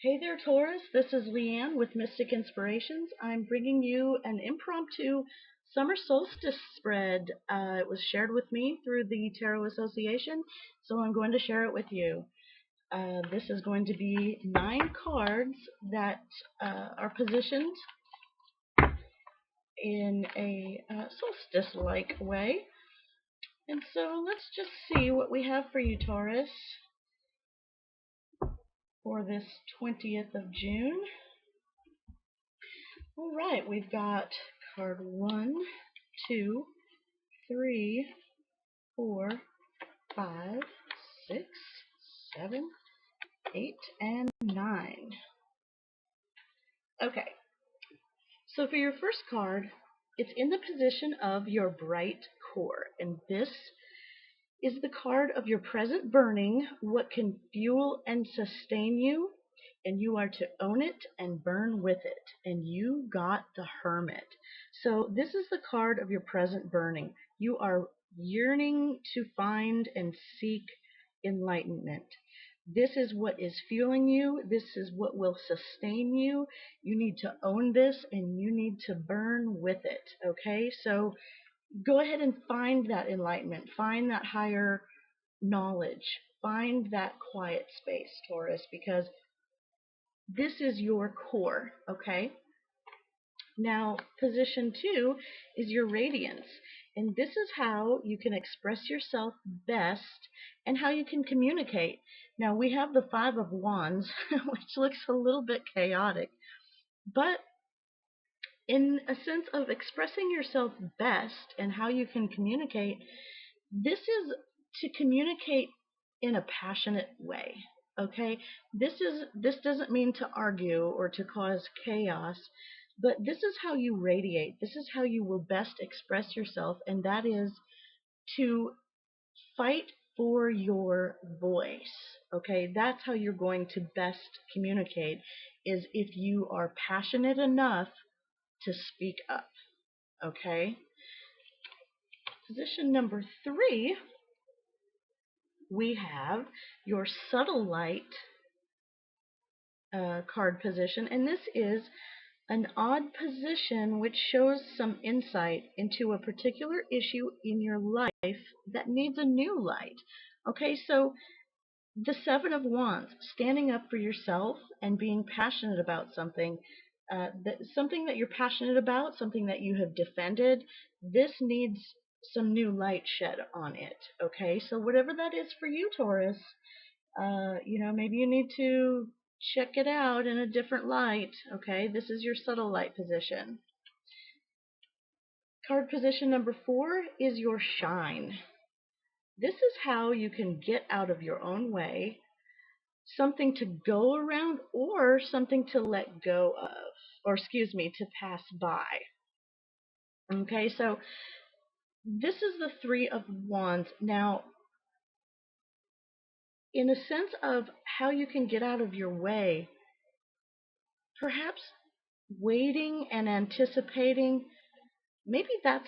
Hey there, Taurus. This is Leanne with Mystic Inspirations. I'm bringing you an impromptu summer solstice spread. It was shared with me through the Tarot Association, so I'm going to share it with you. This is going to be 9 cards that are positioned in a solstice-like way. And so let's just see what we have for you, Taurus, for this 20th of June. All right, we've got card 1, 2, 3, 4, 5, 6, 7, 8, and 9. Okay, so for your first card, it's in the position of your bright core, and this is the card of your present burning, what can fuel and sustain you, and you are to own it and burn with it. And you got the Hermit. So this is the card of your present burning. You are yearning to find and seek enlightenment. This is what is fueling you. This is what will sustain you. You need to own this and you need to burn with it. Okay, so go ahead and find that enlightenment, find that higher knowledge, find that quiet space, Taurus, because this is your core, okay? Now, position 2 is your radiance, and this is how you can express yourself best and how you can communicate. Now, we have the 5 of Wands, which looks a little bit chaotic, but in a sense of expressing yourself best and how you can communicate, this is to communicate in a passionate way. Okay, this doesn't mean to argue or to cause chaos, but this is how you radiate. This is how you will best express yourself, and that is to fight for your voice. Okay, that's how you're going to best communicate, is if you are passionate enough to speak up. Okay, position number 3, we have your subtle light card position, and this is an odd position which shows some insight into a particular issue in your life that needs a new light. Okay, so the 7 of Wands, standing up for yourself and being passionate about something, something that you're passionate about, something that you have defended, this needs some new light shed on it. Okay, so whatever that is for you, Taurus, maybe you need to check it out in a different light. Okay, this is your subtle light position. Card position number 4 is your shine. This is how you can get out of your own way, something to go around or something to let go of, or to pass by. Okay, so this is the 3 of Wands. Now, in a sense of how you can get out of your way, perhaps waiting and anticipating, maybe that's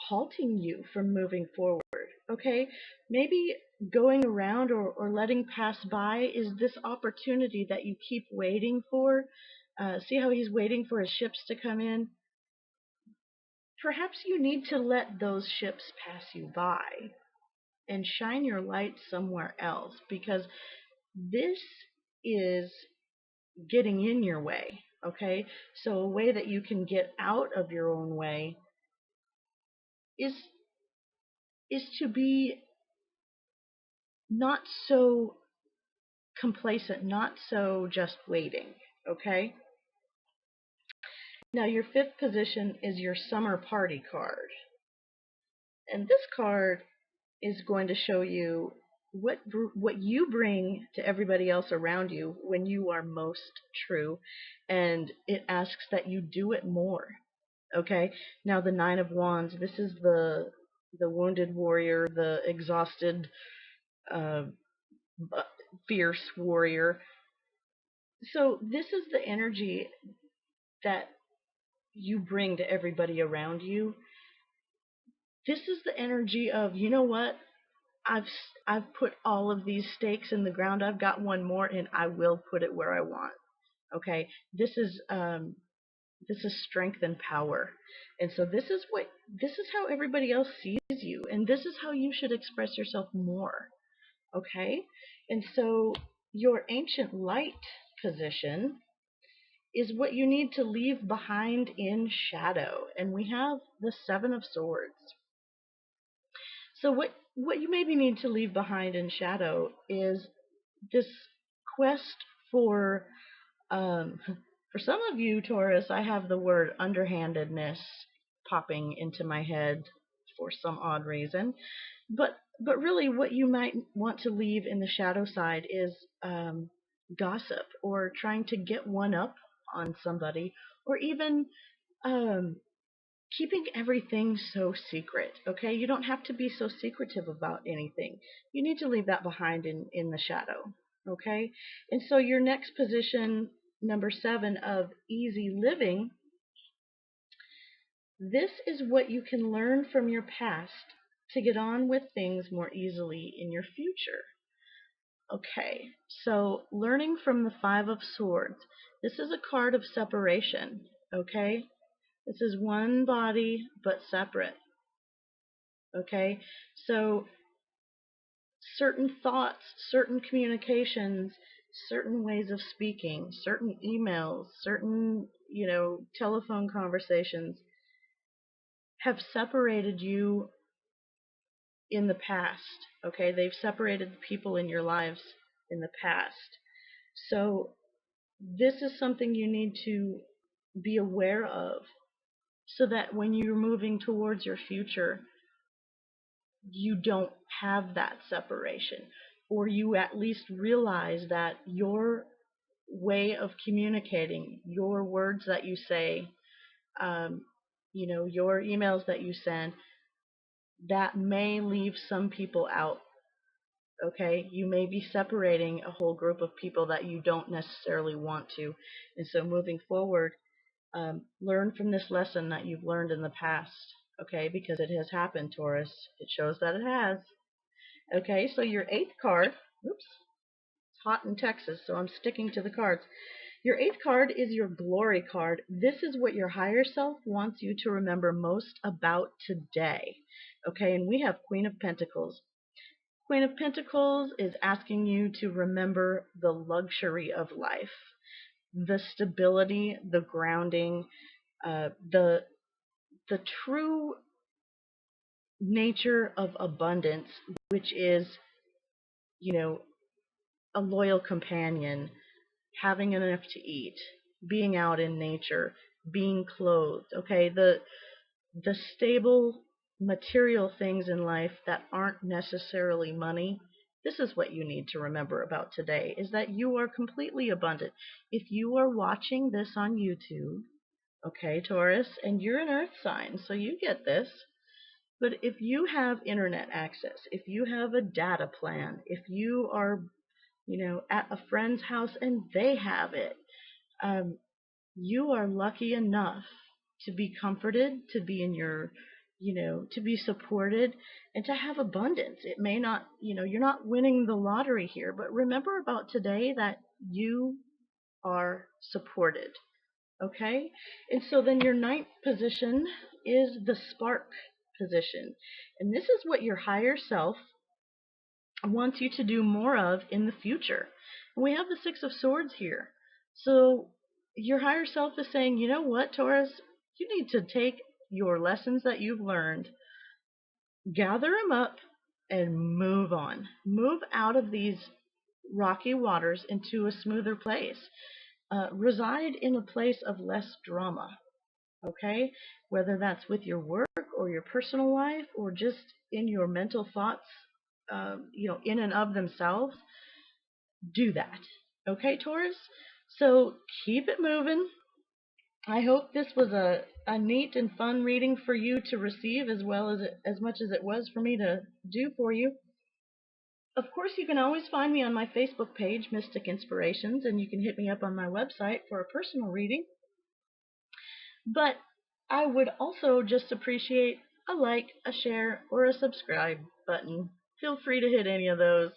halting you from moving forward. Okay, maybe going around or letting pass by is this opportunity that you keep waiting for. See how he's waiting for his ships to come in? Perhaps you need to let those ships pass you by and shine your light somewhere else, because this is getting in your way. Okay, so a way that you can get out of your own way is to be not so complacent, not so just waiting. Okay, now your 5th position is your summer party card, and this card is going to show you what you bring to everybody else around you when you are most true, and it asks that you do it more. Okay, now the 9 of Wands, this is the wounded warrior, the exhausted, fierce warrior. So this is the energy that you bring to everybody around you. This is the energy of, you know what, I've put all of these stakes in the ground. I've got one more, and I will put it where I want. Okay, this is strength and power, and so this is how everybody else sees you, and this is how you should express yourself more. Okay, and so your ancient light position is what you need to leave behind in shadow, and we have the Seven of Swords. So what you maybe need to leave behind in shadow is this quest for um, for some of you, Taurus, I have the word underhandedness popping into my head for some odd reason. But really, what you might want to leave in the shadow side is gossip, or trying to get one up on somebody, or even um, keeping everything so secret. Okay, you don't have to be so secretive about anything. You need to leave that behind in the shadow. Okay, and so your next position, number 7 of easy living, this is what you can learn from your past to get on with things more easily in your future. Okay, so learning from the Five of Swords. This is a card of separation. Okay, this is one body but separate. Okay, so certain thoughts, certain communications, certain ways of speaking, certain emails, certain, telephone conversations have separated you in the past. Okay, they've separated the people in your lives in the past. So this is something you need to be aware of, so that when you're moving towards your future, you don't have that separation, or you at least realize that your way of communicating, your words that you say, um, your emails that you send, that may leave some people out. Okay, you may be separating a whole group of people that you don't necessarily want to, and so moving forward, learn from this lesson that you've learned in the past. Okay, because it has happened, Taurus. It shows that it has. Okay, so your 8th card, oops, it's hot in Texas, so I'm sticking to the cards. Your 8th card is your glory card. This is what your higher self wants you to remember most about today. Okay, and we have Queen of Pentacles. Queen of Pentacles is asking you to remember the luxury of life, the stability, the grounding, the true nature of abundance, which is, a loyal companion, having enough to eat, being out in nature, being clothed. Okay, the stable material things in life that aren't necessarily money. This is what you need to remember about today, is that you are completely abundant. If you are watching this on YouTube, okay, Taurus, and you're an earth sign, so you get this, but if you have internet access, if you have a data plan, if you are, at a friend's house and they have it, you are lucky enough to be comforted, to be in your, to be supported, and to have abundance. It may not, you're not winning the lottery here, but remember about today that you are supported. Okay? And so then your 9th position is the spark position. And this is what your higher self wants you to do more of in the future. And we have the 6 of Swords here. So your higher self is saying, you know what, Taurus, you need to take your lessons that you've learned, gather them up, and move on. Move out of these rocky waters into a smoother place. Reside in a place of less drama. Okay? Whether that's with your work or your personal life or just in your mental thoughts, in and of themselves, do that. Okay, Taurus? So keep it moving. I hope this was a neat and fun reading for you to receive, as much as it was for me to do for you. Of course, you can always find me on my Facebook page, Mystic Inspirations, and you can hit me up on my website for a personal reading. But I would also just appreciate a like, a share, or a subscribe button. Feel free to hit any of those.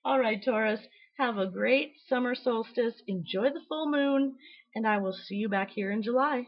All right, Taurus, have a great summer solstice. Enjoy the full moon, and I will see you back here in July.